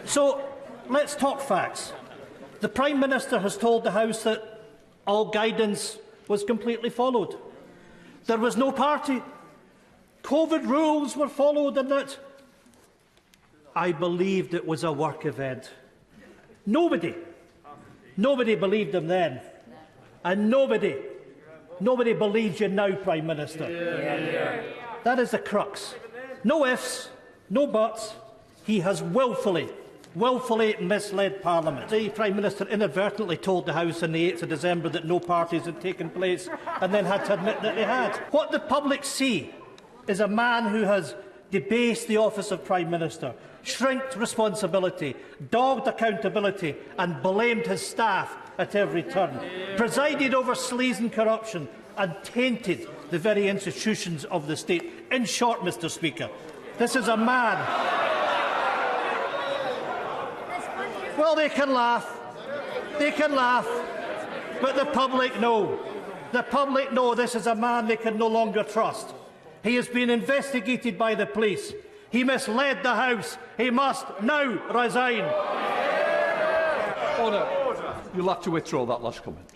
So let's talk facts. The Prime Minister has told the House that all guidance was completely followed. There was no party. COVID rules were followed and that I believed it was a work event. Nobody believed him then. And nobody believes you now, Prime Minister. That is the crux. No ifs, no buts. He has willfully misled Parliament. The Prime Minister inadvertently told the House on the 8th of December that no parties had taken place and then had to admit that they had. What the public see is a man who has debased the office of Prime Minister, shrinked responsibility, dogged accountability and blamed his staff at every turn, presided over sleaze and corruption and tainted the very institutions of the state. In short, Mr Speaker, this is a man... Well, they can laugh, but the public know. The public know this is a man they can no longer trust. He has been investigated by the police. He misled the House. He must now resign. Order. You'll have to withdraw that last comment.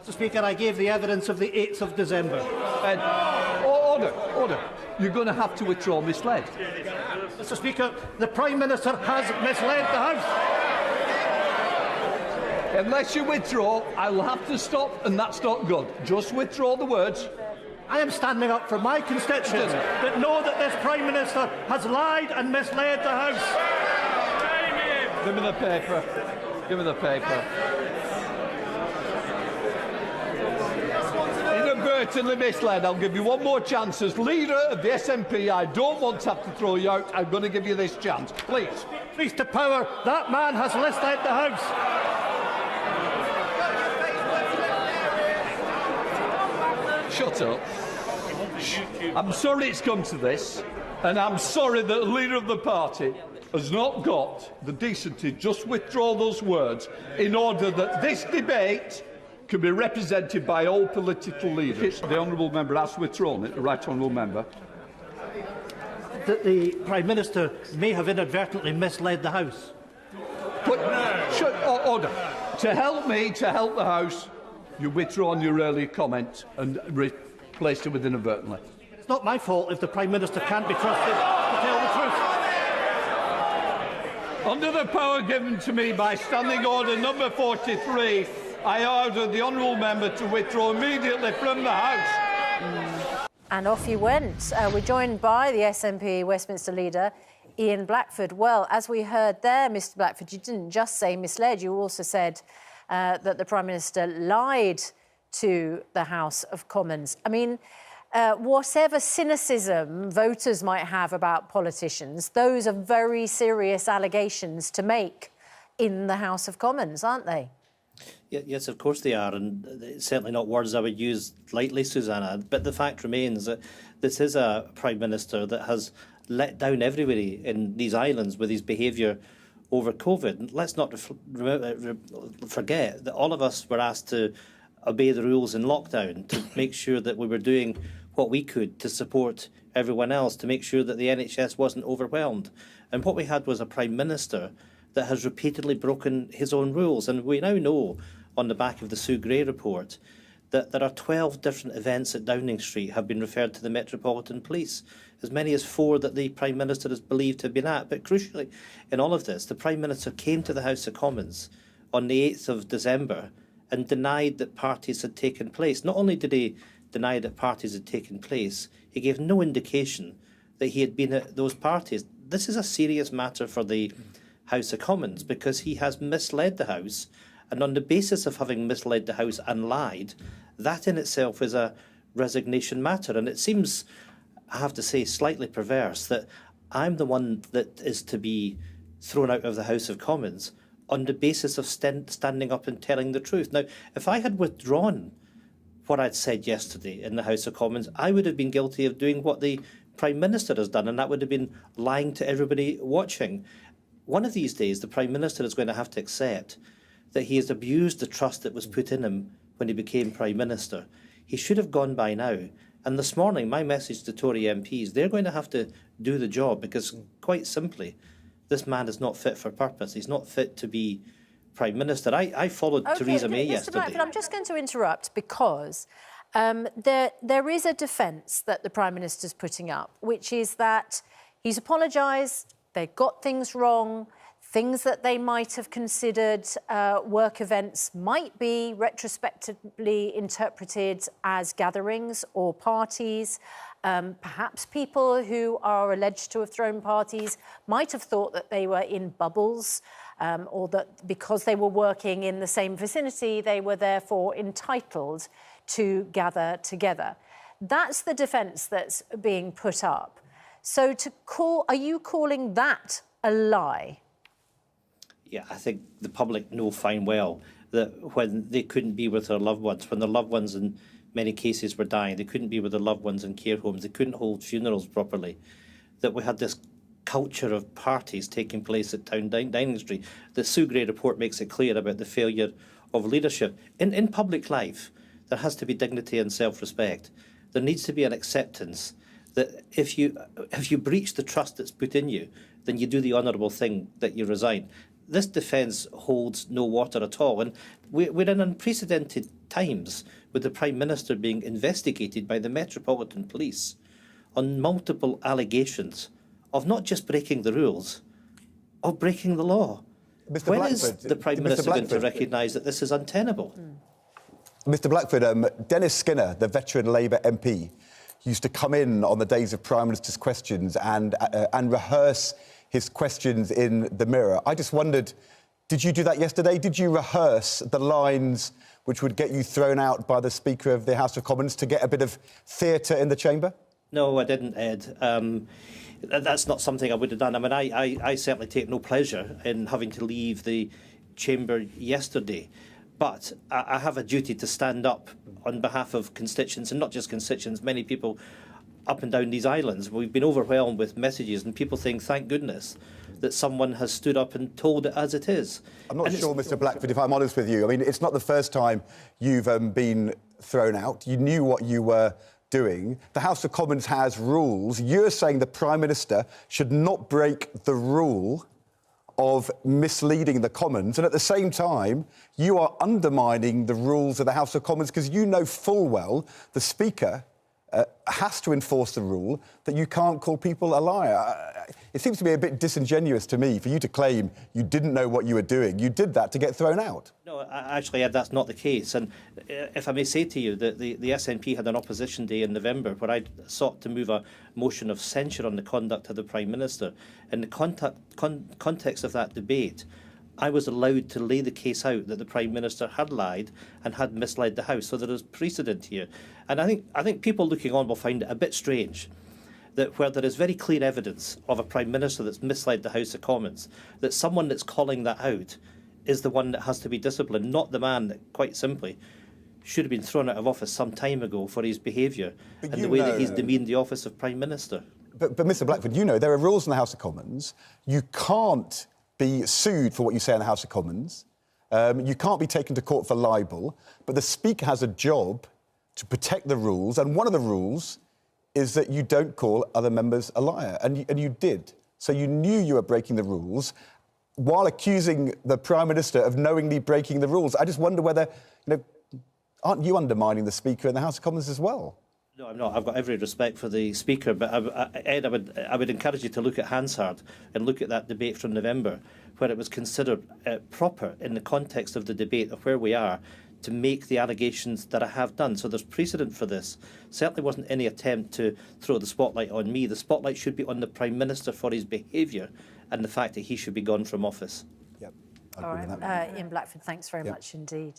Mr Speaker, I gave the evidence of the 8th of December. Order. You're going to have to withdraw misled. Mr Speaker, the Prime Minister has misled the House. Unless you withdraw, I will have to stop, and that's not good. Just withdraw the words. I am standing up for my constituents that know that this Prime Minister has lied and misled the House. Give me the paper. Give me the paper. Inadvertently misled. I'll give you one more chance. As leader of the SNP, I don't want to have to throw you out. I'm going to give you this chance. Please. Please to power. That man has misled the House. Shut up. I'm sorry it's come to this, and I'm sorry that the leader of the party has not got the decency to just withdraw those words in order that this debate can be represented by all political leaders. The honourable member has withdrawn it, the right honourable member. That the Prime Minister may have inadvertently misled the House. Order. To help me, to help the House, you withdraw on your earlier comment and replaced it with inadvertently. It's not my fault if the Prime Minister can't be trusted to tell the truth. Under the power given to me by Standing Order number 43, I order the honourable member to withdraw immediately from the House. And off he went. We're joined by the SNP Westminster leader, Ian Blackford. Well, as we heard there, Mr Blackford, you didn't just say misled, you also said that the Prime Minister lied to the House of Commons. I mean, whatever cynicism voters might have about politicians, those are very serious allegations to make in the House of Commons, aren't they? Yes, of course they are, and it's certainly not words I would use lightly, Susanna. But the fact remains that this is a Prime Minister that has let down everybody in these islands with his behaviour over COVID. Let's not forget that all of us were asked to obey the rules in lockdown, to make sure that we were doing what we could to support everyone else, to make sure that the NHS wasn't overwhelmed. And what we had was a Prime Minister that has repeatedly broken his own rules. And we now know, on the back of the Sue Gray report, that there are 12 different events at Downing Street have been referred to the Metropolitan Police, as many as 4 that the Prime Minister is believed to have been at. But crucially, in all of this, the Prime Minister came to the House of Commons on the 8th of December and denied that parties had taken place. Not only did he deny that parties had taken place, he gave no indication that he had been at those parties. This is a serious matter for the House of Commons, because he has misled the House, and on the basis of having misled the House and lied, that in itself is a resignation matter. And it seems, I have to say, slightly perverse that I'm the one that is to be thrown out of the House of Commons on the basis of standing up and telling the truth. Now, if I had withdrawn what I'd said yesterday in the House of Commons, I would have been guilty of doing what the Prime Minister has done, and that would have been lying to everybody watching. One of these days, the Prime Minister is going to have to accept that he has abused the trust that was put in him when he became Prime Minister. He should have gone by now. And this morning, my message to Tory MPs, they're going to have to do the job, because quite simply, this man is not fit for purpose. He's not fit to be Prime Minister. I followed Theresa May yesterday. Mr. Blackford, I'm just going to interrupt because there is a defence that the Prime Minister's putting up, which is that he's apologised, they got things wrong, things that they might have considered work events might be retrospectively interpreted as gatherings or parties. Perhaps people who are alleged to have thrown parties might have thought that they were in bubbles or that because they were working in the same vicinity, they were therefore entitled to gather together. That's the defence that's being put up. So are you calling that a lie? Yeah, I think the public know fine well that when they couldn't be with their loved ones, when their loved ones in many cases were dying, they couldn't be with their loved ones in care homes, they couldn't hold funerals properly, that we had this culture of parties taking place at Town Downing Street. The Sue Gray report makes it clear about the failure of leadership. In public life, there has to be dignity and self-respect. There needs to be an acceptance that if you breach the trust that's put in you, then you do the honourable thing that you resign. This defence holds no water at all, and we're in unprecedented times with the Prime Minister being investigated by the Metropolitan Police on multiple allegations of not just breaking the rules, of breaking the law. When is the Prime Minister going to recognise that this is untenable? Mr Blackford, Dennis Skinner, the veteran Labour MP, used to come in on the days of Prime Minister's questions and rehearse his questions in the Mirror. I just wondered, did you do that yesterday? Did you rehearse the lines which would get you thrown out by the Speaker of the House of Commons to get a bit of theatre in the chamber? No, I didn't, Ed. That's not something I would have done. I mean, I certainly take no pleasure in having to leave the chamber yesterday. But I have a duty to stand up on behalf of constituents, and not just constituents, many people up and down these islands. We've been overwhelmed with messages and people saying, thank goodness that someone has stood up and told it as it is. I'm not sure, Mr Blackford, if I'm honest with you. I mean, it's not the first time you've been thrown out. You knew what you were doing. The House of Commons has rules. You're saying the Prime Minister should not break the rule of misleading the Commons, and at the same time, you are undermining the rules of the House of Commons because you know full well the Speaker has to enforce the rule that you can't call people a liar. It seems to be a bit disingenuous to me for you to claim you didn't know what you were doing. You did that to get thrown out. No, actually, Ed, that's not the case. And if I may say to you that the SNP had an opposition day in November where I sought to move a motion of censure on the conduct of the Prime Minister. In the context of that debate, I was allowed to lay the case out that the Prime Minister had lied and had misled the House. So there is precedent here. And I think people looking on will find it a bit strange that where there is very clear evidence of a Prime Minister that's misled the House of Commons, that someone that's calling that out is the one that has to be disciplined, not the man that, quite simply, should have been thrown out of office some time ago for his behaviour and the way that he's demeaned the office of Prime Minister. But Mr Blackford, you know, there are rules in the House of Commons. You can't be sued for what you say in the House of Commons. You can't be taken to court for libel. But the Speaker has a job to protect the rules, and one of the rules is that you don't call other members a liar, and you did. So you knew you were breaking the rules while accusing the Prime Minister of knowingly breaking the rules. I just wonder whether, aren't you undermining the Speaker in the House of Commons as well? No, I'm not. I've got every respect for the Speaker, but Ed, I would encourage you to look at Hansard and look at that debate from November, where it was considered proper in the context of the debate of where we are to make the allegations that I have done. So there's precedent for this. Certainly wasn't any attempt to throw the spotlight on me. The spotlight should be on the Prime Minister for his behaviour and the fact that he should be gone from office. Yep. All right. Ian Blackford, thanks very much indeed.